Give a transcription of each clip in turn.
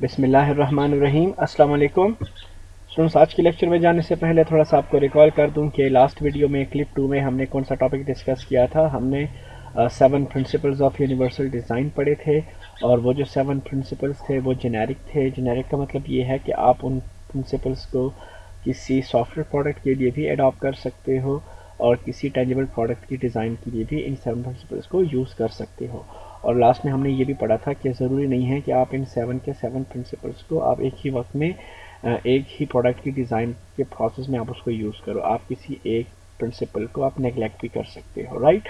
बिस्मिल्लाहिर्रहमानिर्रहीम। अस्सलाम वालेकुम स्टूडेंट्स। आज के लेक्चर में जाने से पहले थोड़ा सा आपको रिकॉल कर दूं कि लास्ट वीडियो में क्लिप 2 में हमने कौन सा टॉपिक डिस्कस किया था। हमने 7 प्रिंसिपल्स ऑफ यूनिवर्सल डिज़ाइन पढ़े थे और वो जो 7 प्रिंसिपल्स थे वो जेनेरिक थे। जेनेरिक का मतलब ये है कि आप उन प्रिंसिपल्स को किसी सॉफ्टवेयर प्रोडक्ट के लिए भी अडॉप्ट कर सकते हो और किसी टेंजिबल प्रोडक्ट की डिज़ाइन के लिए भी इन 7 प्रिंसिपल्स को यूज़ कर सकते हो। और लास्ट में हमने ये भी पढ़ा था कि ज़रूरी नहीं है कि आप इन 7 के 7 प्रिंसिपल्स को आप एक ही वक्त में एक ही प्रोडक्ट की डिज़ाइन के प्रोसेस में आप उसको यूज़ करो। आप किसी एक प्रिंसिपल को आप नेगलेक्ट भी कर सकते हो, राइट।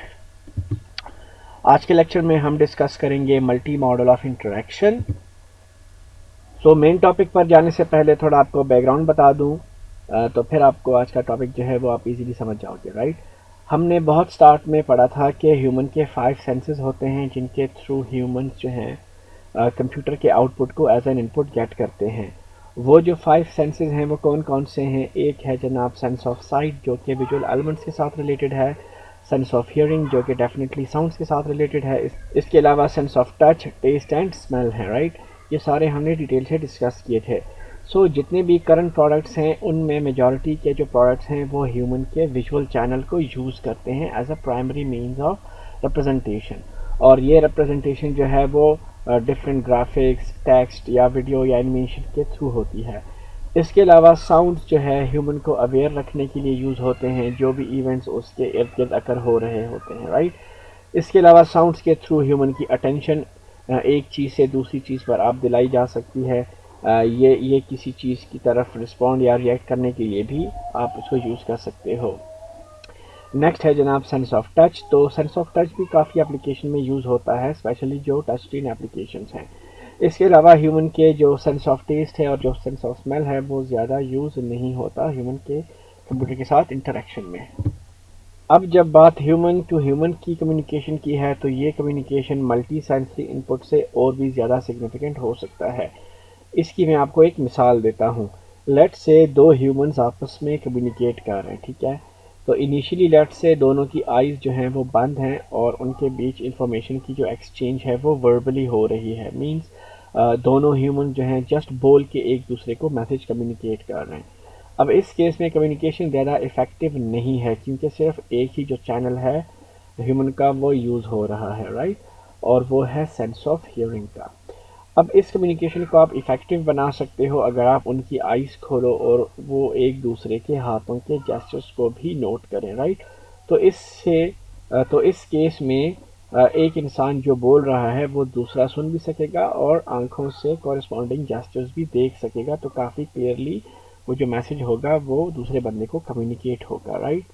आज के लेक्चर में हम डिस्कस करेंगे मल्टी मॉडल ऑफ इंटरेक्शन। तो मेन टॉपिक पर जाने से पहले थोड़ा आपको बैकग्राउंड बता दूं, तो फिर आपको आज का टॉपिक जो है वो आप इजीली समझ जाओगे, राइट। हमने बहुत स्टार्ट में पढ़ा था कि ह्यूमन के 5 सेंसेस होते हैं जिनके थ्रू ह्यूमंस जो हैं कंप्यूटर के आउटपुट को एज एन इनपुट गेट करते हैं। वो जो 5 सेंसेस हैं वो कौन कौन से हैं? एक है जनाब सेंस ऑफ साइट जो कि विजुअल एलिमेंट्स के साथ रिलेटेड है। सेंस ऑफ हियरिंग जो कि डेफिनेटली साउंड्स के साथ रिलेटेड है। इसके अलावा sense of touch, taste and smell है, राइट। ये सारे हमने डिटेल से डिस्कस किए थे। सो जितने भी करंट प्रोडक्ट्स हैं उनमें मेजॉरिटी के जो प्रोडक्ट्स हैं वो ह्यूमन के विजुअल चैनल को यूज़ करते हैं as a primary means of representation. और ये रिप्रेजेंटेशन जो है वो डिफरेंट ग्राफिक्स, टेक्स्ट या वीडियो या एनिमेशन के थ्रू होती है। इसके अलावा साउंड्स जो है ह्यूमन को अवेयर रखने के लिए यूज़ होते हैं, जो भी इवेंट्स उसके इर्द गिर्द अकर हो रहे होते हैं, राइट। इसके अलावा साउंड्स के थ्रू ह्यूमन की अटेंशन एक चीज़ से दूसरी चीज़ पर आप दिलाई जा सकती है। ये किसी चीज़ की तरफ रिस्पॉन्ड या रिएक्ट करने के लिए भी आप उसको यूज़ कर सकते हो। नेक्स्ट है जनाब सेंस ऑफ टच। तो सेंस ऑफ टच भी काफ़ी एप्लीकेशन में यूज़ होता है, स्पेशली जो टच स्क्रीन एप्लीकेशंस हैं। इसके अलावा ह्यूमन के जो सेंस ऑफ टेस्ट है और जो सेंस ऑफ स्मेल है वो ज़्यादा यूज़ नहीं होता ह्यूमन के कंप्यूटर के साथ इंटरेक्शन में। अब जब बात ह्यूमन टू ह्यूमन की कम्युनिकेशन की है तो ये कम्युनिकेशन मल्टी सेंसरी इनपुट से और भी ज़्यादा सिग्निफिकेंट हो सकता है। इसकी मैं आपको एक मिसाल देता हूँ। लेट्स से 2 ह्यूमंस आपस में कम्युनिकेट कर रहे हैं, ठीक है। तो इनिशियली लेट्स से दोनों की आइज़ जो हैं वो बंद हैं और उनके बीच इंफॉर्मेशन की जो एक्सचेंज है वो वर्बली हो रही है। मींस दोनों ह्यूमन जो हैं जस्ट बोल के एक दूसरे को मैसेज कम्युनिकेट कर रहे हैं। अब इस केस में कम्युनिकेशन ज़्यादा इफ़ेक्टिव नहीं है क्योंकि सिर्फ एक ही जो चैनल है ह्यूमन का वो यूज़ हो रहा है, राइट। और वो है सेंस ऑफ हियरिंग का। अब इस कम्युनिकेशन को आप इफ़ेक्टिव बना सकते हो अगर आप उनकी आइज़ खोलो और वो एक दूसरे के हाथों के जेस्चर्स को भी नोट करें, राइट। तो इस केस में एक इंसान जो बोल रहा है वो दूसरा सुन भी सकेगा और आंखों से कॉरेस्पॉन्डिंग जेस्चर्स भी देख सकेगा। तो काफ़ी क्लियरली वो जो मैसेज होगा वो दूसरे बंदे को कम्युनिकेट होगा, राइट।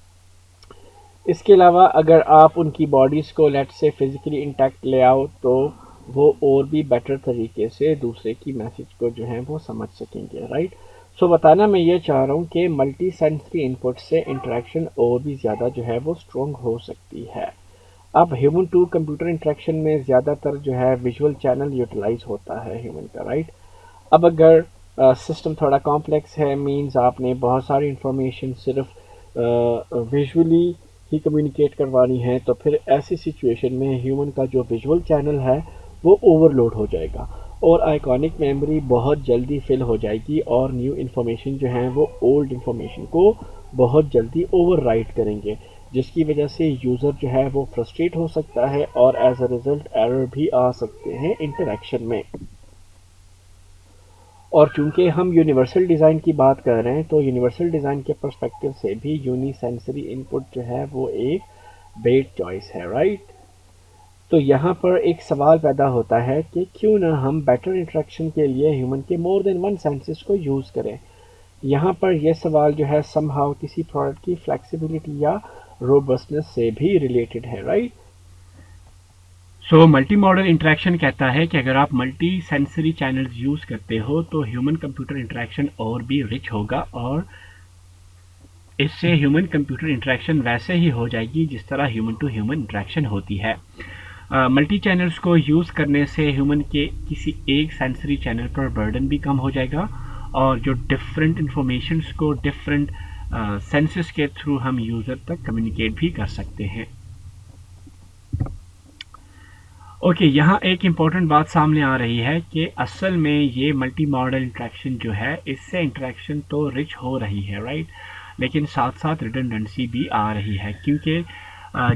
इसके अलावा अगर आप उनकी बॉडीज़ को लेट से फिज़िकली इंटैक्ट ले आओ तो वो और भी बेटर तरीके से दूसरे की मैसेज को जो है वो समझ सकेंगे, राइट। सो बताना मैं ये चाह रहा हूँ कि मल्टी सेंसरी इनपुट से इंटरेक्शन और भी ज़्यादा जो है वो स्ट्रॉन्ग हो सकती है। अब ह्यूमन टू कंप्यूटर इंटरेक्शन में ज़्यादातर जो है विजुअल चैनल यूटिलाइज होता है ह्यूमन का, राइट। अब अगर सिस्टम थोड़ा कॉम्प्लेक्स है, मींस आपने बहुत सारी इंफॉर्मेशन सिर्फ विजुअली ही कम्युनिकेट करवानी है, तो फिर ऐसी सिचुएशन में ह्यूमन का जो विजुअल चैनल है वो ओवरलोड हो जाएगा और आइकॉनिक मेमोरी बहुत जल्दी फिल हो जाएगी और न्यू इन्फॉर्मेशन जो है वो ओल्ड इन्फॉर्मेशन को बहुत जल्दी ओवरराइट करेंगे, जिसकी वजह से यूज़र जो है वो फ्रस्ट्रेट हो सकता है और एज अ रिज़ल्ट एरर भी आ सकते हैं इंटरेक्शन में। और चूंकि हम यूनिवर्सल डिज़ाइन की बात कर रहे हैं तो यूनिवर्सल डिज़ाइन के पर्सपेक्टिव से भी यूनिसेंसरी इनपुट जो है वो एक बेस्ट चॉइस है, राइट। तो यहाँ पर एक सवाल पैदा होता है कि क्यों ना हम बेटर इंटरेक्शन के लिए ह्यूमन के मोर देन वन सेंसेस को यूज़ करें। यहाँ पर यह सवाल जो है समहाउ किसी प्रोडक्ट की फ्लेक्सिबिलिटी या रोबस्टनेस से भी रिलेटेड है, right. So multi modal interaction कहता है कि अगर आप मल्टी सेंसरी चैनल्स यूज़ करते हो तो ह्यूमन कंप्यूटर इंटरेक्शन और भी रिच होगा और इससे ह्यूमन कंप्यूटर इंटरेक्शन वैसे ही हो जाएगी जिस तरह ह्यूमन टू ह्यूमन इंटरेक्शन होती है। मल्टी चैनल्स को यूज़ करने से ह्यूमन के किसी एक सेंसरी चैनल पर बर्डन भी कम हो जाएगा और जो डिफरेंट इंफॉर्मेशंस को डिफरेंट सेंसेस के थ्रू हम यूज़र तक कम्युनिकेट भी कर सकते हैं। ओके, यहाँ एक इम्पॉर्टेंट बात सामने आ रही है कि असल में ये मल्टी मॉडल इंटरेक्शन जो है, इससे इंटरेक्शन तो रिच हो रही है, राइट, लेकिन साथ साथ रिडंडेंसी भी आ रही है, क्योंकि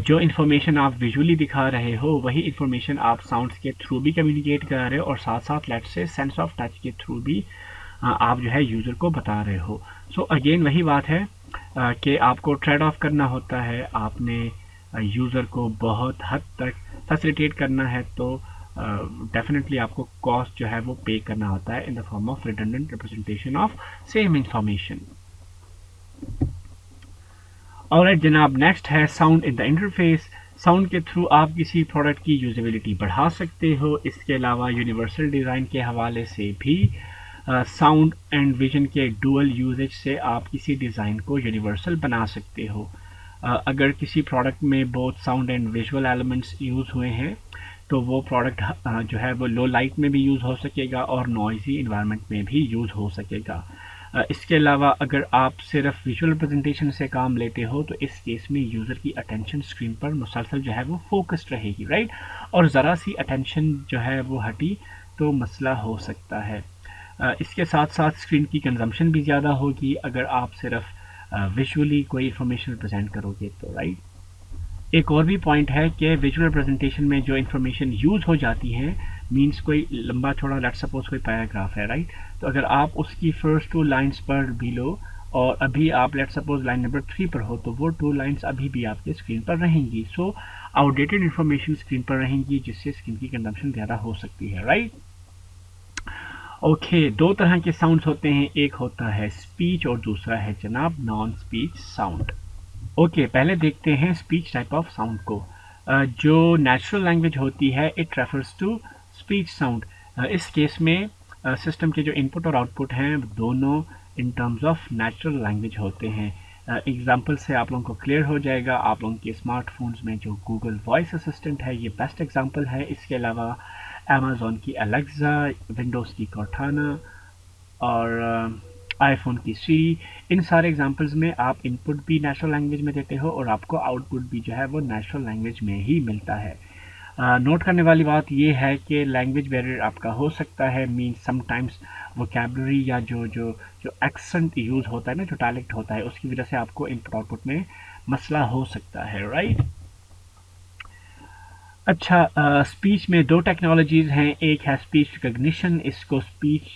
जो इन्फॉर्मेशन आप विजुअली दिखा रहे हो वही इन्फॉर्मेशन आप साउंड्स के थ्रू भी कम्युनिकेट कर रहे हो, और साथ साथ लेट से सेंस ऑफ टच के थ्रू भी आप जो है यूज़र को बता रहे हो। सो अगेन वही बात है कि आपको ट्रेड ऑफ करना होता है, आपने यूज़र को बहुत हद तक फैसिलिटेट करना है, तो डेफिनेटली आपको कॉस्ट जो है वो पे करना होता है in the form of redundant representation of same information. Alright जनाब, नेक्स्ट है sound in the interface. Sound के थ्रू आप किसी प्रोडक्ट की यूजेबिलिटी बढ़ा सकते हो। इसके अलावा यूनिवर्सल डिज़ाइन के हवाले से भी साउंड एंड विजन के डुअल यूजेज से आप किसी डिज़ाइन को यूनिवर्सल बना सकते हो। अगर किसी प्रोडक्ट में both sound and visual elements use हुए हैं तो वो प्रोडक्ट जो है वो लो लाइट में भी यूज़ हो सकेगा और नॉइज़ी इन्वायरमेंट में भी यूज़ हो सकेगा। इसके अलावा अगर आप सिर्फ विजुअल प्रेजेंटेशन से काम लेते हो तो इस केस में यूज़र की अटेंशन स्क्रीन पर मुसलसल जो है वो फोकस्ड रहेगी, राइट, और ज़रा सी अटेंशन जो है वो हटी तो मसला हो सकता है। इसके साथ साथ स्क्रीन की कंजम्पशन भी ज़्यादा होगी अगर आप सिर्फ विजुअली कोई इन्फॉर्मेशन प्रेजेंट करोगे तो, राइट। एक और भी पॉइंट है कि विजुअल प्रेजेंटेशन में जो इन्फॉर्मेशन यूज़ हो जाती है, मीन्स कोई लंबा चौड़ा, लेट्स सपोज कोई पैराग्राफ है, राइट, तो अगर आप उसकी फर्स्ट 2 लाइन्स पर भी लो और अभी आप लेट्स सपोज लाइन नंबर 3 पर हो तो वो 2 लाइन्स अभी भी आपके स्क्रीन पर रहेंगी। सो आउटडेटेड इन्फॉर्मेशन स्क्रीन पर रहेंगी जिससे स्क्रीन की कंजम्पशन ज़्यादा हो सकती है, राइट। ओके, दो तरह के साउंड्स होते हैं, एक होता है स्पीच और दूसरा है जनाब नॉन स्पीच साउंड। ओके, पहले देखते हैं स्पीच टाइप ऑफ साउंड को। जो नेचुरल लैंग्वेज होती है it refers to speech sound. इस केस में सिस्टम के जो इनपुट और आउटपुट हैं दोनों in terms of natural language होते हैं। एग्जांपल से आप लोगों को क्लियर हो जाएगा। आप लोगों के स्मार्टफोन्स में जो गूगल वॉइस असिस्टेंट है ये बेस्ट एग्जांपल है। इसके अलावा अमेज़ॉन की अलेक्सा, विंडोज़ की कॉर्टाना और आईफोन की सीरी, इन सारे एग्जांपल्स में आप इनपुट भी नेचुरल लैंग्वेज में देते हो और आपको आउटपुट भी जो है वो नेचुरल लैंग्वेज में ही मिलता है। नोट करने वाली बात ये है कि लैंग्वेज बैरियर आपका हो सकता है, मीन्स समटाइम्स वोकैबुलरी या जो जो जो एक्सेंट यूज़ होता है ना, जो डायलेक्ट होता है, उसकी वजह से आपको इनपुट आउटपुट में मसला हो सकता है, राइट। अच्छा, स्पीच में दो टेक्नोलॉजीज़ हैं। एक है स्पीच रिकग्निशन, इसको स्पीच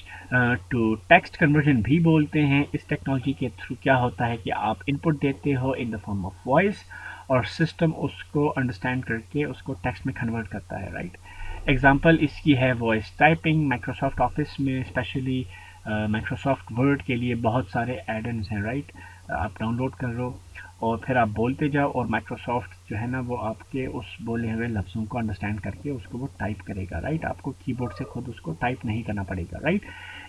टू टेक्स्ट कन्वर्जन भी बोलते हैं। इस टेक्नोलॉजी के थ्रू क्या होता है कि आप इनपुट देते हो in the form of voice और सिस्टम उसको अंडरस्टैंड करके उसको टेक्स्ट में कन्वर्ट करता है, राइट। एग्जांपल इसकी है वॉइस टाइपिंग। माइक्रोसॉफ्ट ऑफिस में स्पेशली माइक्रोसॉफ्ट वर्ड के लिए बहुत सारे एड-इन्स हैं, राइट। आप डाउनलोड कर लो और फिर आप बोलते जाओ और माइक्रोसॉफ्ट जो है ना वो आपके उस बोले हुए लफ्ज़ों को अंडरस्टैंड करके उसको वो टाइप करेगा, राइट। आपको कीबोर्ड से खुद उसको टाइप नहीं करना पड़ेगा, राइट।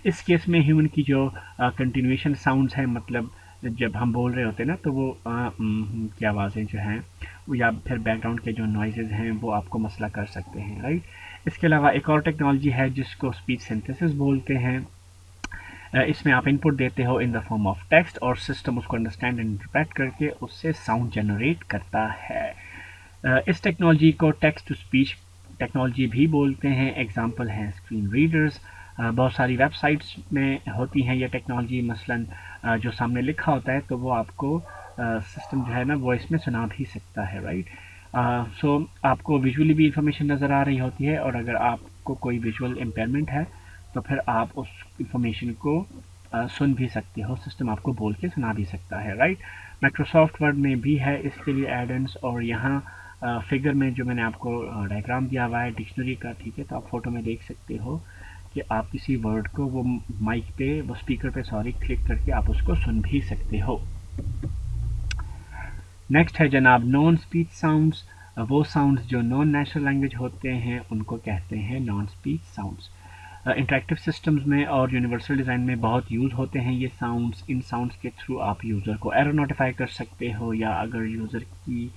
इस केस में ह्यूमन की जो कंटिन्यूएशन साउंड्स हैं, मतलब जब हम बोल रहे होते हैं ना तो वो की आवाज़ें जो हैं वो या फिर बैकग्राउंड के जो नॉइजेज़ हैं वो आपको मसला कर सकते हैं, राइट। इसके अलावा एक और टेक्नोलॉजी है जिसको स्पीच सिंथेसिस बोलते हैं। इसमें आप इनपुट देते हो in the form of text और सिस्टम उसको अंडरस्टैंड एंड इंटरप्रेट करके उससे साउंड जनरेट करता है। इस टेक्नोलॉजी को टेक्स्ट टू स्पीच टेक्नोलॉजी भी बोलते हैं। एग्जांपल हैं स्क्रीन रीडर्स। बहुत सारी वेबसाइट्स में होती हैं ये टेक्नोलॉजी। मसलन जो सामने लिखा होता है तो वो आपको सिस्टम जो है ना वॉइस में सुना भी सकता है, राइट। सो आपको विजुअली भी इंफॉर्मेशन नज़र आ रही होती है और अगर आपको कोई विजुअल इम्पेयरमेंट है तो फिर आप उस इंफॉर्मेशन को सुन भी सकते हो, सिस्टम आपको बोल के सुना भी सकता है, राइट। माइक्रोसॉफ्ट वर्ड में भी है इसके लिए एड-इन्स और यहाँ फिगर में जो मैंने आपको डायग्राम दिया हुआ है डिक्शनरी का, ठीक है, तो आप फोटो में देख सकते हो कि आप किसी वर्ड को वो माइक पे, वो स्पीकर पे सॉरी क्लिक करके आप उसको सुन भी सकते हो। नेक्स्ट है जनाब नॉन स्पीच साउंड्स। वो साउंड्स जो नॉन नेचुरल लैंग्वेज होते हैं उनको कहते हैं non speech sounds. Interactive systems में और यूनिवर्सल डिज़ाइन में बहुत यूज़ होते हैं ये साउंड्स। इन साउंड्स के थ्रू आप यूज़र को एरर नोटिफाई कर सकते हो या अगर यूज़र की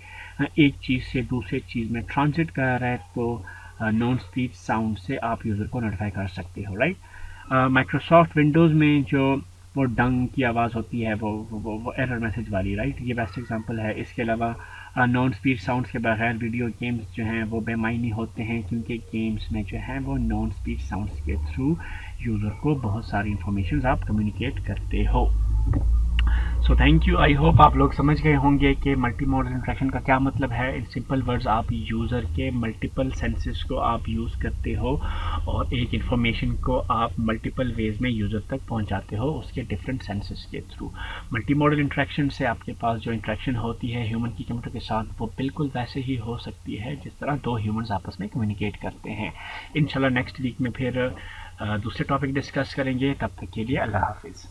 एक चीज़ से दूसरे चीज़ में ट्रांजिट कर रहा है तो नॉन स्पीच साउंड से आप यूज़र को नोटिफाई कर सकते हो, राइट। माइक्रोसॉफ्ट विंडोज़ में जो वो डंग की आवाज़ होती है वो एरर मैसेज वाली, राइट, ये बेस्ट एग्जांपल है। इसके अलावा नॉन स्पीच साउंड्स के बगैर वीडियो गेम्स जो हैं वो बेमायनी होते हैं, क्योंकि गेम्स में जो है वो नॉन स्पीच साउंड्स के थ्रू यूज़र को बहुत सारी इंफॉर्मेशन आप कम्युनिकेट करते हो। So thank you, I hope आप लोग समझ गए होंगे कि मल्टी मॉडल इंटरेक्शन का क्या मतलब है। इन सिंपल वर्ड्स, आप यूज़र के मल्टीपल सेंसेस को आप यूज़ करते हो और एक इंफॉर्मेशन को आप मल्टीपल वेज में यूज़र तक पहुंचाते हो उसके डिफरेंट सेंसेस के थ्रू। मल्टी मॉडल इंटरेक्शन से आपके पास जो इंटरेक्शन होती है ह्यूमन की कंप्यूटर के साथ, वो बिल्कुल वैसे ही हो सकती है जिस तरह दो ह्यूमंस आपस में कम्युनिकेट करते हैं। इंशाल्लाह नेक्स्ट वीक में फिर दूसरे टॉपिक डिस्कस करेंगे। तब तक के लिए अल्लाह हाफिज़।